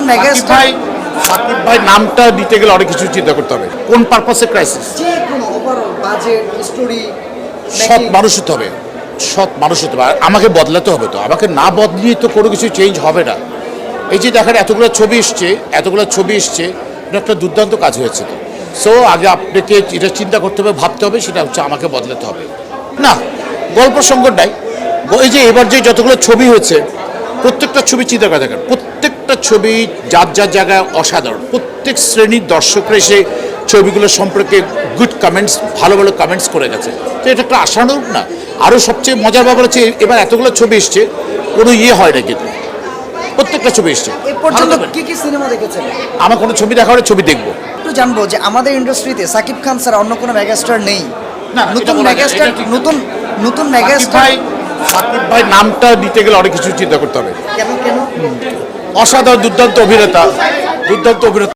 Megastar Shakib ভাই নামটা দিতে গেলে অনেক কিছু চিন্তা করতে হবে। কোন পারপাসে ক্রাইসিস? যে কোনো ওভারঅল বাজেট স্টোরি সৎ মানুষ হতে হবে, সৎ মানুষ হতে হবে। আর আমাকে বদলাতে হবে, তো আমাকে না বদলিয়ে তো কোনো কিছু চেঞ্জ হবে না। এই যে দেখেন এতগুলো ছবি এসছে, এটা একটা দুর্দান্ত কাজ হয়েছে। তো সো আগে আপনাকে এটা চিন্তা করতে হবে, ভাবতে হবে, সেটা হচ্ছে আমাকে বদলাতে হবে। না, গল্প সংকট নাই। এই যে এবার যে যতগুলো ছবি হয়েছে, প্রত্যেকটা ছবি চিন্তা করে দেখেন, প্রত্যেকটা ছবি যার যার জায়গায় অসাধারণ। প্রত্যেক শ্রেণীর দর্শকরা এসে ছবিগুলো সম্পর্কে গুড কমেন্টস, ভালো ভালো কমেন্টস করে গেছে। তো এটা একটা আশানুরূপ না। আরও সবচেয়ে মজার ব্যাপার হচ্ছে এবার এতগুলো ছবি এসছে, কোনো হয় না, কিন্তু প্রত্যেকটা ছবি এসছে। এ পর্যন্ত কি কি সিনেমা দেখেছেন? আমার কোনো ছবি দেখা হলে ছবি দেখবো। একটু জানবো যে আমাদের ইন্ডাস্ট্রিতে সাকিব খান ছাড়া অন্য কোনো মেগাস্টার নেই। না, নতুন মেগাস্টার, নতুন মেগাস্টার। সাকিব ভাই নামটা দিতে গেলে অনেক কিছু চিন্তা করতে হবে। কেন? অসাধারণ দুর্দান্ত অভিনেতা।